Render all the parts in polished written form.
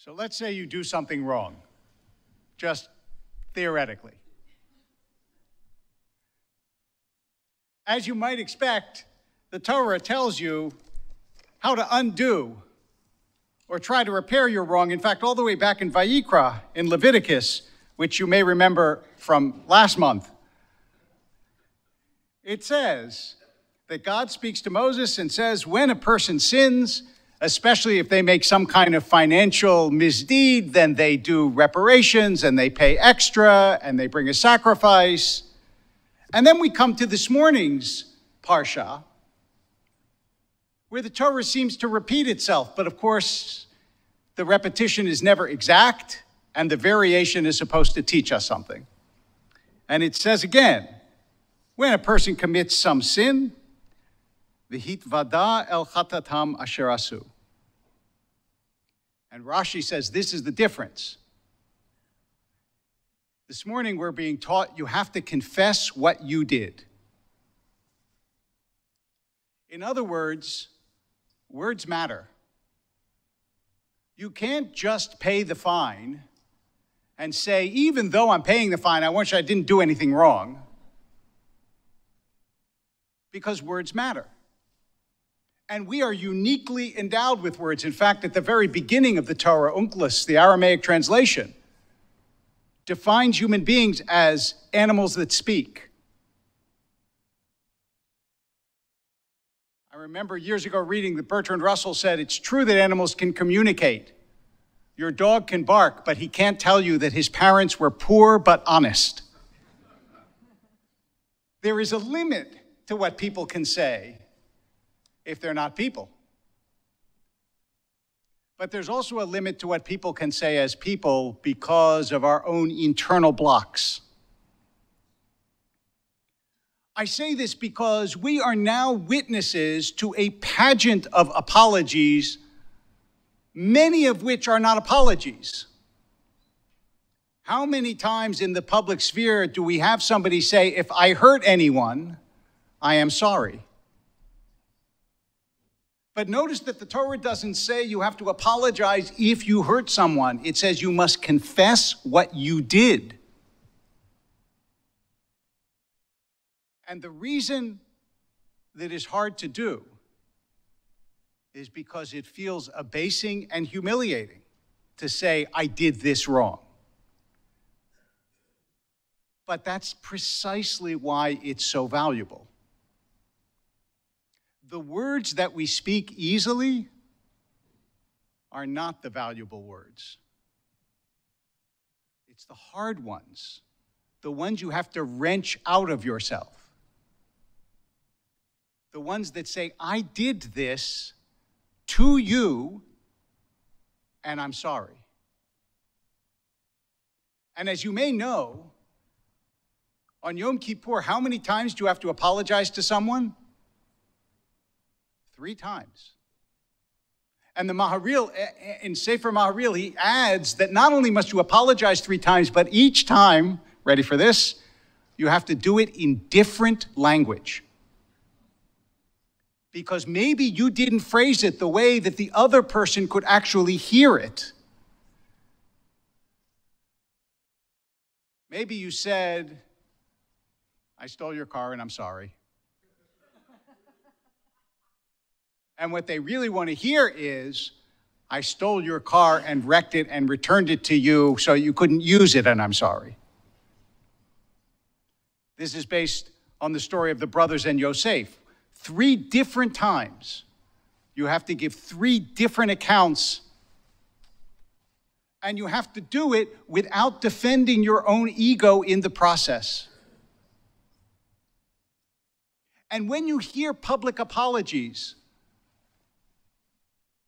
So let's say you do something wrong, just theoretically. As you might expect, the Torah tells you how to undo or try to repair your wrong. In fact, all the way back in Vayikra, in Leviticus, which you may remember from last month, it says that God speaks to Moses and says, when a person sins, especially if they make some kind of financial misdeed, then they do reparations and they pay extra and they bring a sacrifice. And then we come to this morning's Parsha, where the Torah seems to repeat itself. But of course, the repetition is never exact, and the variation is supposed to teach us something. And it says again, when a person commits some sin, v'hitvada el chatatam asher asu. And Rashi says this is the difference. This morning we're being taught you have to confess what you did. In other words, words matter. You can't just pay the fine and say, even though I'm paying the fine, I wish I didn't do anything wrong. Because words matter. And we are uniquely endowed with words. In fact, at the very beginning of the Torah, Unclus, the Aramaic translation, defines human beings as animals that speak. I remember years ago reading that Bertrand Russell said, it's true that animals can communicate. Your dog can bark, but he can't tell you that his parents were poor but honest. There is a limit to what people can say if they're not people. But there's also a limit to what people can say as people because of our own internal blocks. I say this because we are now witnesses to a pageant of apologies, many of which are not apologies. How many times in the public sphere do we have somebody say, if I hurt anyone, I am sorry? But notice that the Torah doesn't say you have to apologize if you hurt someone. It says you must confess what you did. And the reason that is hard to do is because it feels abasing and humiliating to say, I did this wrong. But that's precisely why it's so valuable. The words that we speak easily are not the valuable words. It's the hard ones, the ones you have to wrench out of yourself. The ones that say, I did this to you, and I'm sorry. And as you may know, on Yom Kippur, how many times do you have to apologize to someone? 3 times. And the Maharil, in Sefer Maharil, he adds that not only must you apologize 3 times, but each time, ready for this, you have to do it in different language. Because maybe you didn't phrase it the way that the other person could actually hear it. Maybe you said, I stole your car and I'm sorry. And what they really want to hear is, I stole your car and wrecked it and returned it to you so you couldn't use it and I'm sorry. This is based on the story of the brothers and Yosef. 3 different times, you have to give 3 different accounts, and you have to do it without defending your own ego in the process. And when you hear public apologies,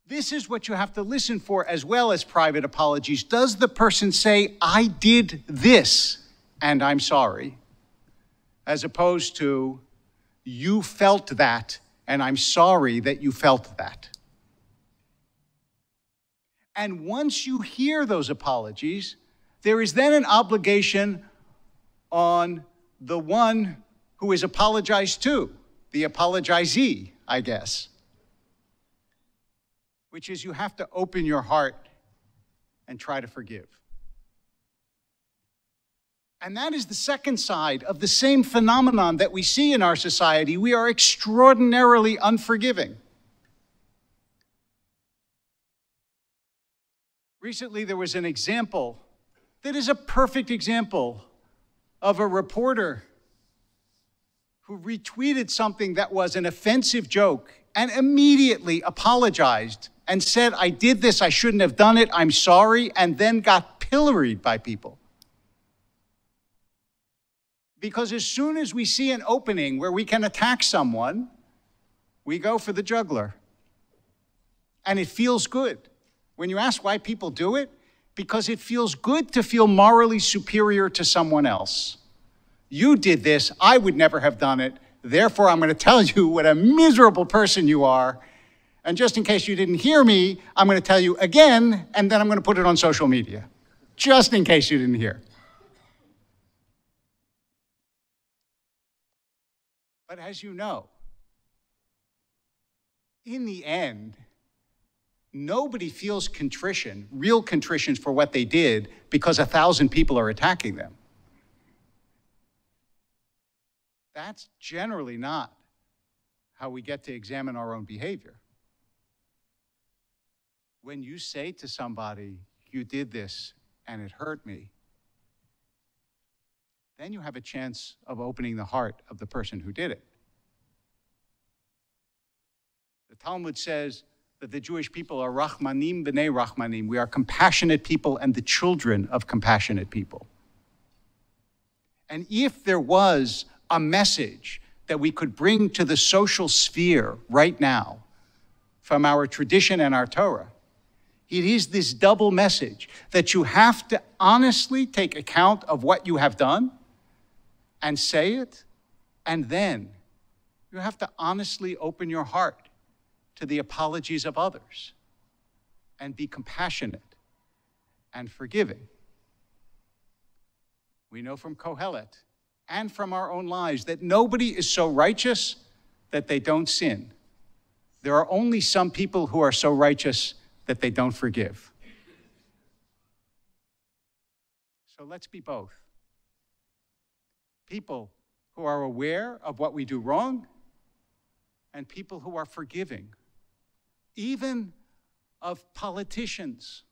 this is what you have to listen for as well as private apologies. Does the person say, I did this and I'm sorry, as opposed to, you felt that, and I'm sorry that you felt that. And once you hear those apologies, there is then an obligation on the one who is apologized to, the apologizee, I guess, which is you have to open your heart and try to forgive. And that is the second side of the same phenomenon that we see in our society. We are extraordinarily unforgiving. Recently, there was an example that is a perfect example of a reporter who retweeted something that was an offensive joke and immediately apologized and said, I did this, I shouldn't have done it, I'm sorry, and then got pilloried by people. Because as soon as we see an opening where we can attack someone, we go for the jugular. And it feels good. When you ask why people do it, because it feels good to feel morally superior to someone else. You did this, I would never have done it, therefore I'm going to tell you what a miserable person you are. And just in case you didn't hear me, I'm going to tell you again, and then I'm going to put it on social media. Just in case you didn't hear. But as you know, in the end, nobody feels contrition, real contrition for what they did because 1,000 people are attacking them. That's generally not how we get to examine our own behavior. When you say to somebody, you did this and it hurt me, then you have a chance of opening the heart of the person who did it. The Talmud says that the Jewish people are Rachmanim b'nei Rachmanim. We are compassionate people and the children of compassionate people. And if there was a message that we could bring to the social sphere right now from our tradition and our Torah, it is this double message that you have to honestly take account of what you have done and say it, and then you have to honestly open your heart to the apologies of others and be compassionate and forgiving. We know from Kohelet and from our own lives that nobody is so righteous that they don't sin. There are only some people who are so righteous that they don't forgive. So let's be both. People who are aware of what we do wrong and people who are forgiving, even of politicians,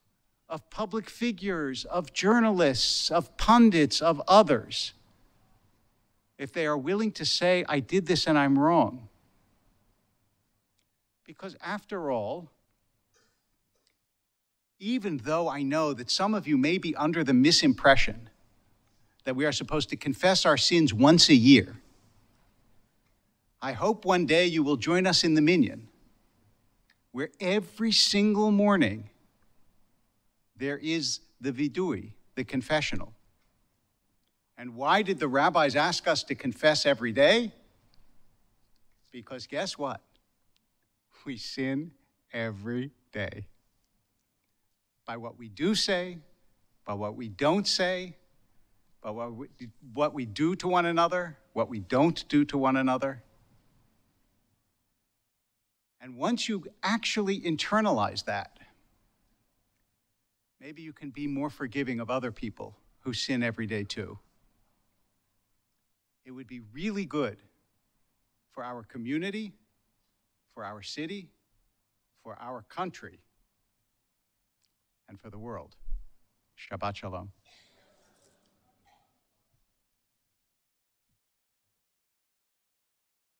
of public figures, of journalists, of pundits, of others, if they are willing to say, I did this and I'm wrong. Because after all, even though I know that some of you may be under the misimpression that we are supposed to confess our sins once a year, I hope one day you will join us in the minyan, where every single morning there is the vidui, the confessional. And why did the rabbis ask us to confess every day? Because guess what? We sin every day. By what we do say, by what we don't say, by what we do to one another, what we don't do to one another. And once you actually internalize that, maybe you can be more forgiving of other people who sin every day too. It would be really good for our community, for our city, for our country, and for the world. Shabbat Shalom.